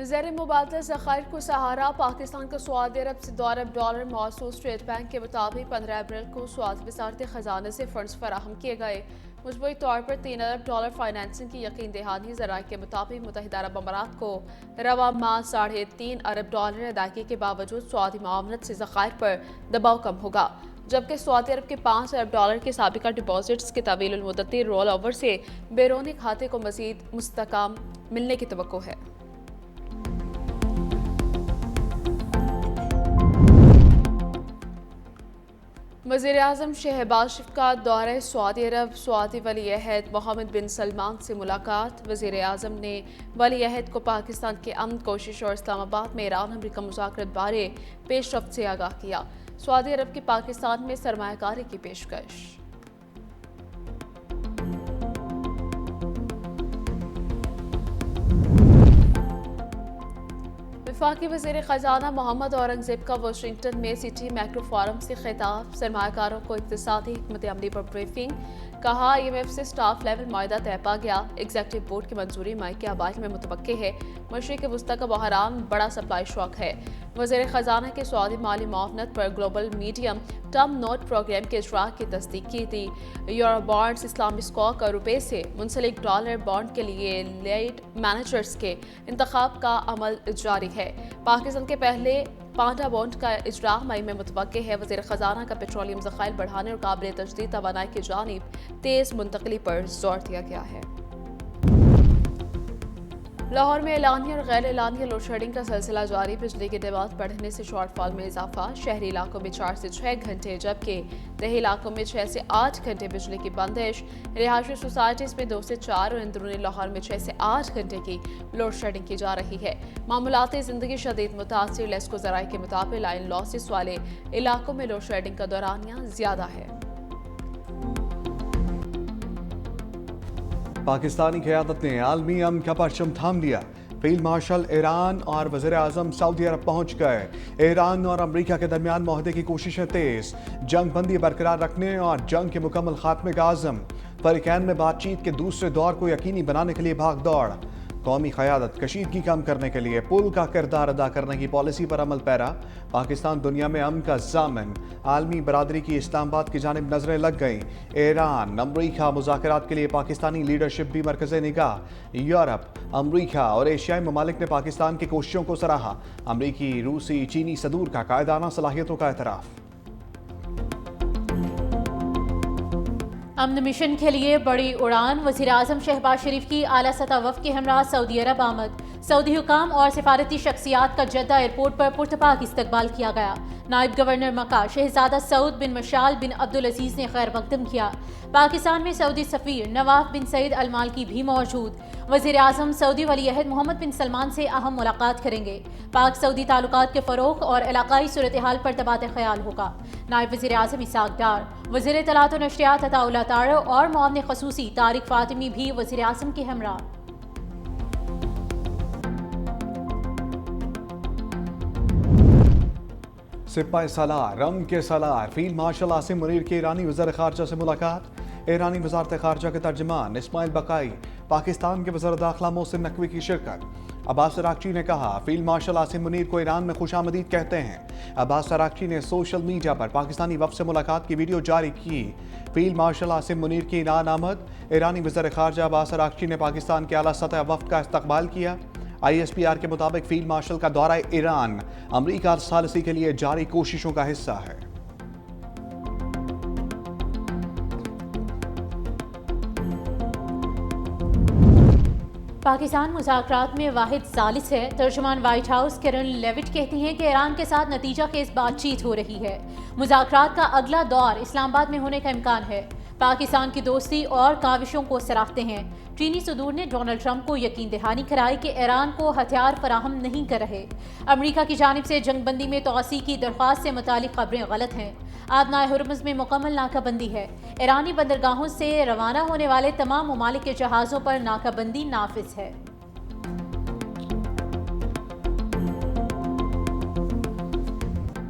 زیر مبادلہ ذخائر کو سہارا پاکستان کو سعودی عرب سے $2 ارب موصول اسٹیٹ بینک کے مطابق 15 اپریل کو سعودی وزارت خزانہ سے فنڈز فراہم کیے گئے۔ مجموعی طور پر $3 ارب فائنانسنگ کی یقین دہانی ذرائع کے مطابق متحدہ عرب امارات کو رواں ماہ $3.5 ارب ادائیگی کے باوجود سعودی معاونت سے ذخائر پر دباؤ کم ہوگا، جبکہ سعودی عرب کے $5 ارب کے سابقہ ڈپازٹس کے طویل المدتی رول اوور سے بیرونی کھاتے کو مزید مستحکم ملنے کی توقع ہے۔ وزیراعظم شہباز شریف کا دورہ سعودی عرب، سعودی ولی عہد محمد بن سلمان سے ملاقات۔ وزیر اعظم نے ولی عہد کو پاکستان کی امن کوشش اور اسلام آباد میں ایران امریکہ مذاکرات بارے پیش رفت سے آگاہ کیا۔ سعودی عرب کی پاکستان میں سرمایہ کاری کی پیشکش۔ وفاقی وزیر خزانہ محمد اورنگزیب کا واشنگٹن میں سٹی میکرو فورم سے خطاب۔ سرمایہ کاروں کو اقتصادی حکمت عملی پر بریفنگ۔ کہا IMF سے سٹاف لیول معاہدہ طے پا گیا، ایگزیکٹو بورڈ کی منظوری مئی کے اوائل میں متوقع ہے۔ مشرق وسطی کا بحران بڑا سپلائی شاک ہے۔ وزیر خزانہ کے سعودی مالی معاونت پر global medium term note programme کے اجراء کی تصدیق کی تھی۔ یورو بانڈز اسلامی اسکواک اور روپے سے منسلک ڈالر بانڈ کے لیے لیڈ مینیجرز کے انتخاب کا عمل جاری ہے۔ پاکستان کے پہلے پانڈا بانڈ کا اجراء مئی میں متوقع ہے۔ وزیر خزانہ کا پیٹرولیم ذخائر بڑھانے اور قابل تجدید توانائی کی جانب تیز منتقلی پر زور دیا گیا ہے۔ لاہور میں اعلانیہ اور غیر اعلانیہ لوڈ شیڈنگ کا سلسلہ جاری۔ بجلی کی ڈیمانڈ بڑھنے سے شارٹ فال میں اضافہ۔ شہری علاقوں میں 4 سے 6 گھنٹے جبکہ دیہی علاقوں میں 6 سے 8 گھنٹے بجلی کی بندش۔ رہائشی سوسائٹیز میں 2 سے 4 اور اندرونی لاہور میں 6 سے 8 گھنٹے کی لوڈ شیڈنگ کی جا رہی ہے۔ معمولاتی زندگی شدید متاثر۔ لیسکو ذرائع کے مطابق لائن لاسز والے علاقوں میں لوڈ شیڈنگ کا دورانیہ زیادہ ہے۔ پاکستانی قیادت نے عالمی امن کا پرچم تھام لیا۔ فیلڈ مارشل ایران اور وزیر اعظم سعودی عرب پہنچ گئے۔ ایران اور امریکہ کے درمیان معاہدے کی کوششیں تیز۔ جنگ بندی برقرار رکھنے اور جنگ کے مکمل خاتمے کا عزم۔ فریقین میں بات چیت کے دوسرے دور کو یقینی بنانے کے لیے بھاگ دوڑ۔ قومی قیادت کشیدگی کم کرنے کے لیے پل کا کردار ادا کرنے کی پالیسی پر عمل پیرا۔ پاکستان دنیا میں امن کا ضامن۔ عالمی برادری کی اسلام آباد کی جانب نظریں لگ گئیں۔ ایران امریکہ مذاکرات کے لیے پاکستانی لیڈرشپ بھی مرکز نگاہ۔ یورپ، امریکہ اور ایشیائی ممالک نے پاکستان کی کوششوں کو سراہا۔ امریکی، روسی، چینی صدور کا قائدانہ صلاحیتوں کا اعتراف۔ امن مشن کے لیے بڑی اڑان۔ وزیر اعظم شہباز شریف کی اعلیٰ سطح وفد کے ہمراہ سعودی عرب آمد۔ سعودی حکام اور سفارتی شخصیات کا جدہ ایئرپورٹ پر پرتپاک استقبال کیا گیا۔ نائب گورنر مکہ شہزادہ سعود بن مشال بن عبدالعزیز نے خیر مقدم کیا۔ پاکستان میں سعودی سفیر نواف بن سعید المالکی بھی موجود۔ وزیر اعظم سعودی ولی عہد محمد بن سلمان سے اہم ملاقات کریں گے۔ پاک سعودی تعلقات کے فروغ اور علاقائی صورتحال پر تبادلہ خیال ہوگا۔ نائب وزیر اعظم اسحاق ڈار، وزیر اطلاعات و نشریات عطا اللہ تارڑ اور معاون خصوصی طارق فاطمی بھی وزیر اعظم کے ہمراہ۔ سپاہ سالار، رم کے سالار فیلڈ مارشل عاصم منیر کی ایرانی وزیر خارجہ سے ملاقات۔ ایرانی وزارت خارجہ کے ترجمان اسماعیل بقائی، پاکستان کے وزیر داخلہ محسن نقوی کی شرکت۔ عباس اراغچی نے کہا فیلڈ مارشل عاصم منیر کو ایران میں خوش آمدید کہتے ہیں۔ عباس اراغچی نے سوشل میڈیا پر پاکستانی وفد سے ملاقات کی ویڈیو جاری کی۔ فیلڈ مارشل عاصم منیر کی ایران آمد۔ ایرانی وزیر خارجہ عباس اراغچی نے پاکستان کے اعلیٰ سطح وفد کا استقبال کیا۔ ISPR کے مطابق فیلڈ مارشل کا دورہ ایران امریکہ ثالثی کے لیے جاری کوششوں کا حصہ ہے۔ پاکستان مذاکرات میں واحد ثالث ہے۔ ترجمان وائٹ ہاؤس کرن لیوٹ کہتی ہیں کہ ایران کے ساتھ نتیجہ خیز بات چیت ہو رہی ہے۔ مذاکرات کا اگلا دور اسلام آباد میں ہونے کا امکان ہے۔ پاکستان کی دوستی اور کاوشوں کو سراہتے ہیں۔ چینی صدور نے ڈونلڈ ٹرمپ کو یقین دہانی کرائی کہ ایران کو ہتھیار فراہم نہیں کر رہے۔ امریکہ کی جانب سے جنگ بندی میں توسیع کی درخواست سے متعلق خبریں غلط ہیں۔ آبنائے ہرمز میں مکمل ناکہ بندی ہے۔ ایرانی بندرگاہوں سے روانہ ہونے والے تمام ممالک کے جہازوں پر ناکہ بندی نافذ ہے۔